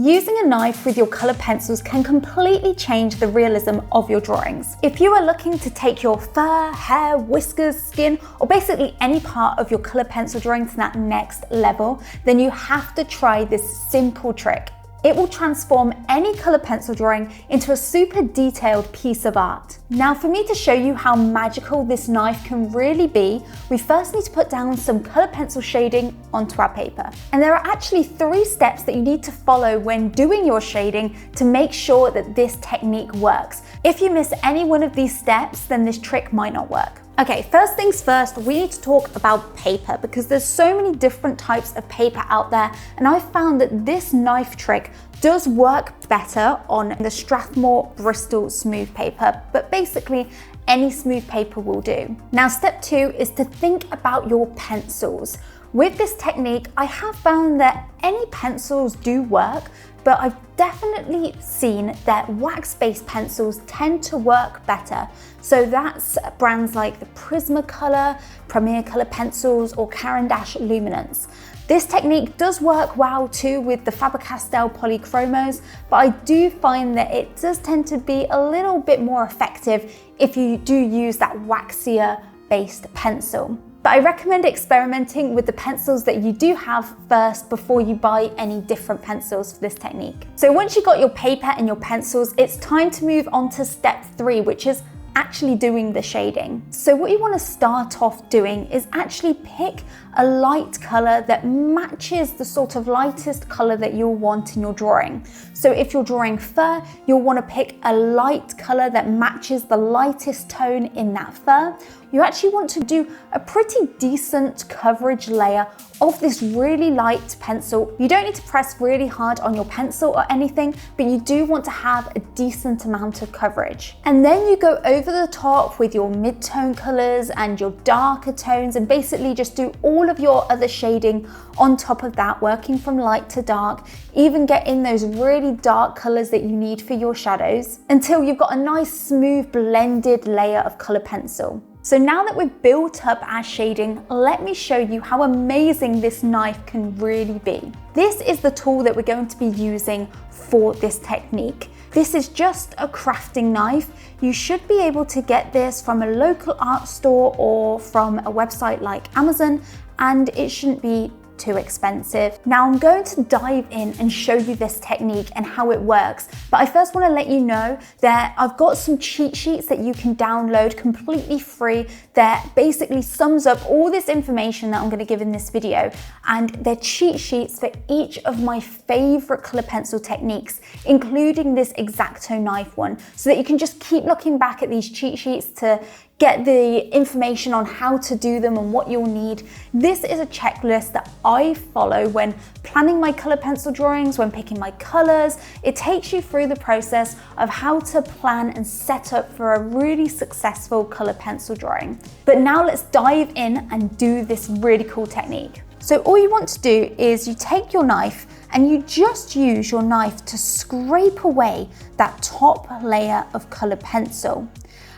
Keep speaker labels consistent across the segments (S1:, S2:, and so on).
S1: Using a knife with your colour pencils can completely change the realism of your drawings. If you are looking to take your fur, hair, whiskers, skin, or basically any part of your colour pencil drawing to that next level, then you have to try this simple trick. It will transform any colour pencil drawing into a super detailed piece of art. Now, for me to show you how magical this knife can really be, we first need to put down some colour pencil shading onto our paper. And there are actually 3 steps that you need to follow when doing your shading to make sure that this technique works. If you miss any one of these steps, then this trick might not work. Okay, first things first, we need to talk about paper because there's so many different types of paper out there, and I've found that this knife trick does work better on the Strathmore Bristol smooth paper, but basically any smooth paper will do. Now, step 2 is to think about your pencils. With this technique, I have found that any pencils do work, but I've definitely seen that wax-based pencils tend to work better. So that's brands like the Prismacolor, Premier Color pencils, or Caran d'Ache Luminance. This technique does work well too with the Faber-Castell Polychromos, but I do find that it does tend to be a little bit more effective if you do use that waxier based pencil. But I recommend experimenting with the pencils that you do have first before you buy any different pencils for this technique. So once you've got your paper and your pencils, it's time to move on to step 3, which is actually doing the shading. So what you want to start off doing is actually pick a light color that matches the sort of lightest color that you'll want in your drawing. So if you're drawing fur, you'll want to pick a light color that matches the lightest tone in that fur. You actually want to do a pretty decent coverage layer of this really light pencil. You don't need to press really hard on your pencil or anything, but you do want to have a decent amount of coverage. And then you go over the top with your mid-tone colors and your darker tones and basically just do all of your other shading on top of that, working from light to dark, even get in those really dark colors that you need for your shadows until you've got a nice smooth blended layer of color pencil. So now that we've built up our shading, let me show you how amazing this knife can really be. This is the tool that we're going to be using for this technique. This is just a crafting knife. You should be able to get this from a local art store or from a website like Amazon, and it shouldn't be too expensive. Now I'm going to dive in and show you this technique and how it works, but I first want to let you know that I've got some cheat sheets that you can download completely free that basically sums up all this information that I'm going to give in this video, and they're cheat sheets for each of my favorite color pencil techniques, including this X-Acto knife one, so that you can just keep looking back at these cheat sheets to get the information on how to do them and what you'll need. This is a checklist that I follow when planning my color pencil drawings, when picking my colors. It takes you through the process of how to plan and set up for a really successful color pencil drawing. But now let's dive in and do this really cool technique. So all you want to do is you take your knife and you just use your knife to scrape away that top layer of color pencil.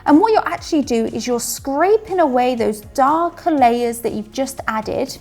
S1: And what you'll actually do is you're scraping away those darker layers that you've just added,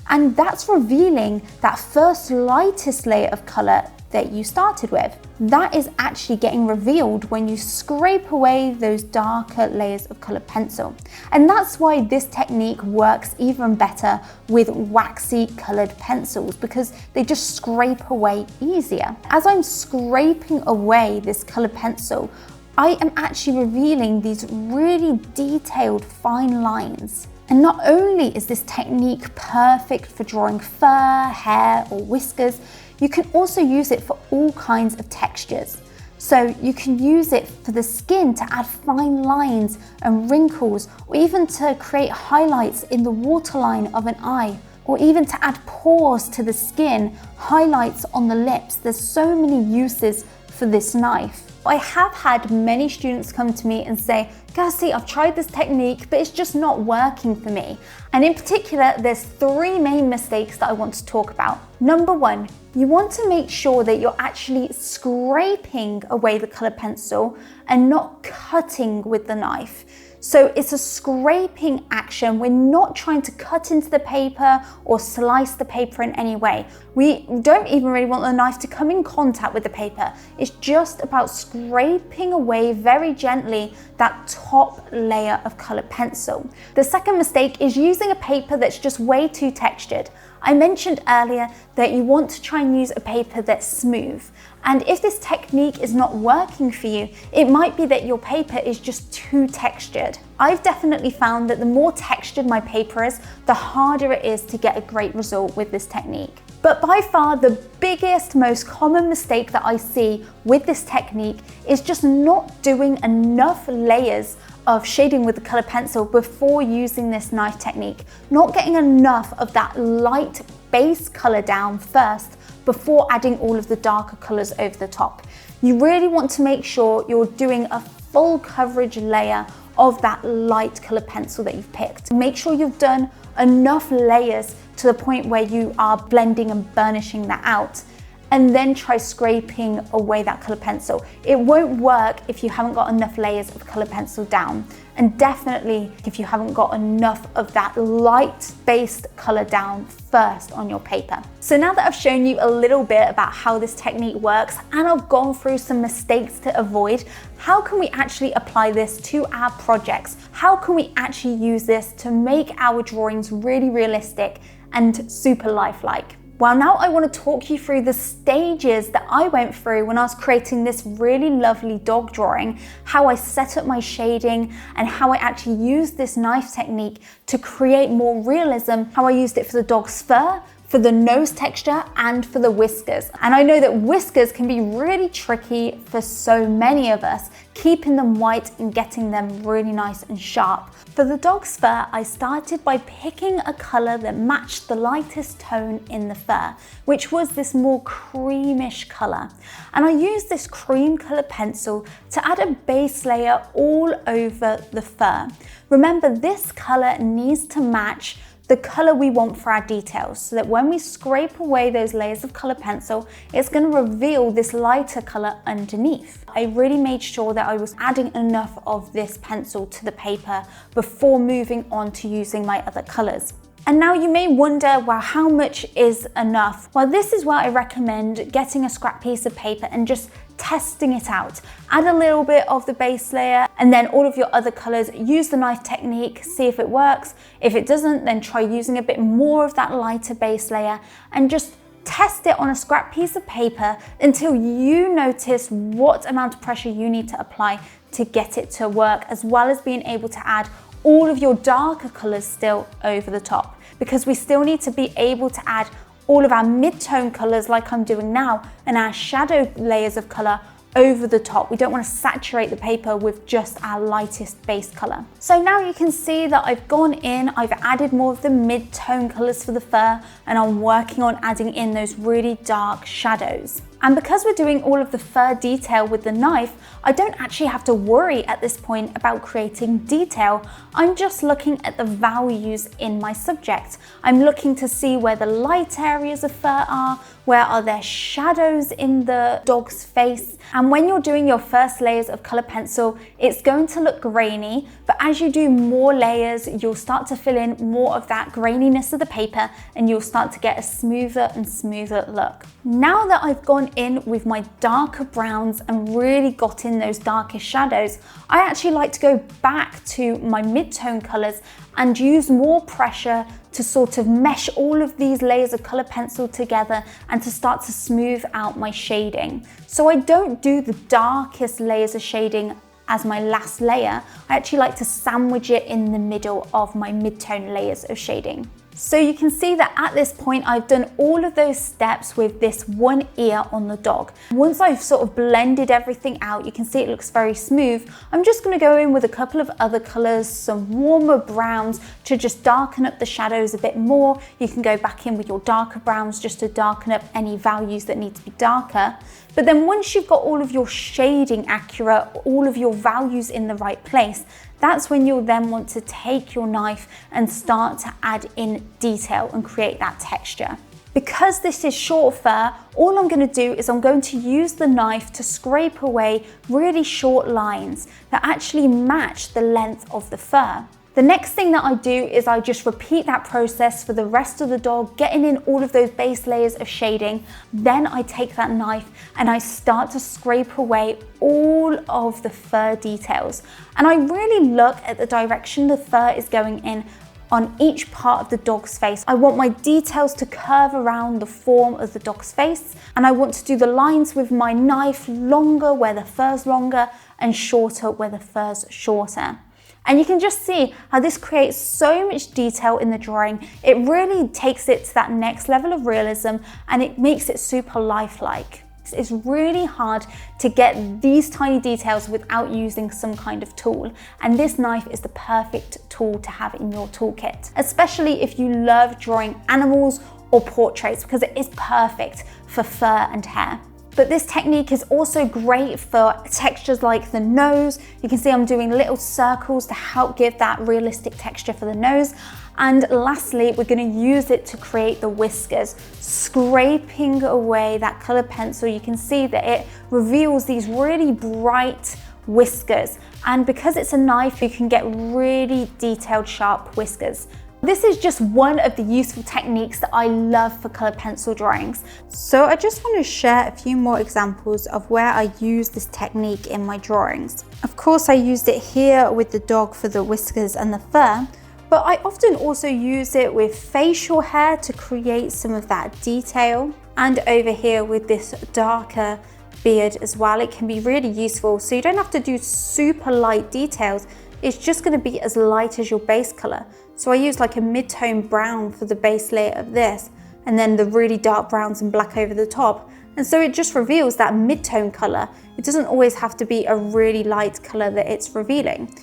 S1: and that's revealing that first lightest layer of color that you started with. That is actually getting revealed when you scrape away those darker layers of color pencil. And that's why this technique works even better with waxy colored pencils, because they just scrape away easier. As I'm scraping away this colored pencil, I am actually revealing these really detailed fine lines. And not only is this technique perfect for drawing fur, hair, or whiskers, you can also use it for all kinds of textures. So you can use it for the skin to add fine lines and wrinkles, or even to create highlights in the waterline of an eye, or even to add pores to the skin, highlights on the lips. There's so many uses for this knife. I have had many students come to me and say, Kirsty, I've tried this technique, but it's just not working for me. And in particular, there's 3 main mistakes that I want to talk about. Number 1, you want to make sure that you're actually scraping away the color pencil and not cutting with the knife. So it's a scraping action. We're not trying to cut into the paper or slice the paper in any way. We don't even really want the knife to come in contact with the paper. It's just about scraping away very gently that top layer of colored pencil. The second mistake is using a paper that's just way too textured. I mentioned earlier that you want to try and use a paper that's smooth. And if this technique is not working for you, it might be that your paper is just too textured. I've definitely found that the more textured my paper is, the harder it is to get a great result with this technique. But by far the biggest, most common mistake that I see with this technique is just not doing enough layers of shading with the colored pencil before using this knife technique. Not getting enough of that light base color down first before adding all of the darker colors over the top. You really want to make sure you're doing a full coverage layer of that light colored pencil that you've picked. Make sure you've done enough layers to the point where you are blending and burnishing that out, and then try scraping away that colored pencil. It won't work if you haven't got enough layers of colored pencil down, and definitely if you haven't got enough of that light based color down first on your paper. So now that I've shown you a little bit about how this technique works and I've gone through some mistakes to avoid, how can we actually apply this to our projects? How can we actually use this to make our drawings really realistic and super lifelike? Well, now I want to talk you through the stages that I went through when I was creating this really lovely dog drawing, how I set up my shading and how I actually used this knife technique to create more realism, how I used it for the dog's fur, for the nose texture and for the whiskers. And I know that whiskers can be really tricky for so many of us, keeping them white and getting them really nice and sharp. For the dog's fur, I started by picking a color that matched the lightest tone in the fur, which was this more creamish color. And I used this cream color pencil to add a base layer all over the fur. Remember, this color needs to match the color we want for our details, so that when we scrape away those layers of color pencil, it's going to reveal this lighter color underneath. I really made sure that I was adding enough of this pencil to the paper before moving on to using my other colors. And now you may wonder, well, how much is enough? Well, this is where I recommend getting a scrap piece of paper and just testing it out. Add a little bit of the base layer and then all of your other colors. Use the knife technique, see if it works. If it doesn't, then try using a bit more of that lighter base layer and just test it on a scrap piece of paper until you notice what amount of pressure you need to apply to get it to work, as well as being able to add all of your darker colors still over the top, because we still need to be able to add all of our mid-tone colors like I'm doing now and our shadow layers of color over the top. We don't want to saturate the paper with just our lightest base color. So now you can see that I've gone in, I've added more of the mid-tone colors for the fur, and I'm working on adding in those really dark shadows. And because we're doing all of the fur detail with the knife, I don't actually have to worry at this point about creating detail. I'm just looking at the values in my subject. I'm looking to see where the light areas of fur are, where are there shadows in the dog's face. And when you're doing your first layers of color pencil, it's going to look grainy, but as you do more layers, you'll start to fill in more of that graininess of the paper and you'll start to get a smoother and smoother look. Now that I've gone in with my darker browns and really got in those darkest shadows, I actually like to go back to my mid-tone colors and use more pressure to sort of mesh all of these layers of color pencil together and to start to smooth out my shading. So I don't do the darkest layers of shading as my last layer. I actually like to sandwich it in the middle of my mid-tone layers of shading. So you can see that at this point, I've done all of those steps with this one ear on the dog. Once I've sort of blended everything out, you can see it looks very smooth. I'm just going to go in with a couple of other colors, some warmer browns to just darken up the shadows a bit more. You can go back in with your darker browns just to darken up any values that need to be darker. But then once you've got all of your shading accurate, all of your values in the right place, that's when you'll then want to take your knife and start to add in detail and create that texture. Because this is short fur, all I'm going to do is I'm going to use the knife to scrape away really short lines that actually match the length of the fur. The next thing that I do is I just repeat that process for the rest of the dog, getting in all of those base layers of shading. Then I take that knife and I start to scrape away all of the fur details. And I really look at the direction the fur is going in on each part of the dog's face. I want my details to curve around the form of the dog's face, and I want to do the lines with my knife longer where the fur's longer and shorter where the fur's shorter. And you can just see how this creates so much detail in the drawing. It really takes it to that next level of realism and it makes it super lifelike. It's really hard to get these tiny details without using some kind of tool. And this knife is the perfect tool to have in your toolkit, especially if you love drawing animals or portraits, because it is perfect for fur and hair. But this technique is also great for textures like the nose. You can see I'm doing little circles to help give that realistic texture for the nose. And lastly, we're going to use it to create the whiskers, scraping away that colored pencil. You can see that it reveals these really bright whiskers. And because it's a knife, you can get really detailed, sharp whiskers. This is just one of the useful techniques that I love for colored pencil drawings. So I just want to share a few more examples of where I use this technique in my drawings. Of course, I used it here with the dog for the whiskers and the fur, but I often also use it with facial hair to create some of that detail. And over here with this darker beard as well, it can be really useful. So you don't have to do super light details. It's just going to be as light as your base color. So I use like a mid-tone brown for the base layer of this, and then the really dark browns and black over the top. And so it just reveals that mid-tone color. It doesn't always have to be a really light color that it's revealing.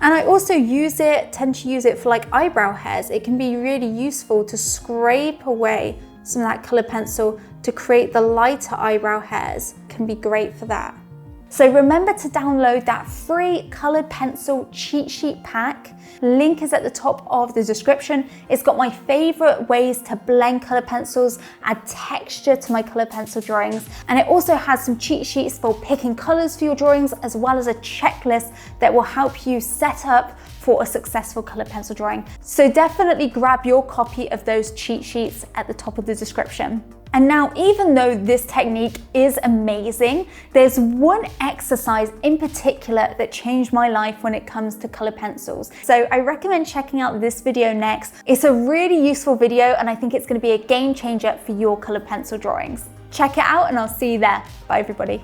S1: And I also tend to use it for like eyebrow hairs. It can be really useful to scrape away some of that colored pencil to create the lighter eyebrow hairs. It can be great for that. So remember to download that free colored pencil cheat sheet pack. Link is at the top of the description. It's got my favorite ways to blend colored pencils, add texture to my colored pencil drawings. And it also has some cheat sheets for picking colors for your drawings, as well as a checklist that will help you set up for a successful colored pencil drawing. So definitely grab your copy of those cheat sheets at the top of the description. And now, even though this technique is amazing, there's one exercise in particular that changed my life when it comes to colored pencils. So I recommend checking out this video next. It's a really useful video and I think it's going to be a game changer for your colored pencil drawings. Check it out and I'll see you there. Bye everybody.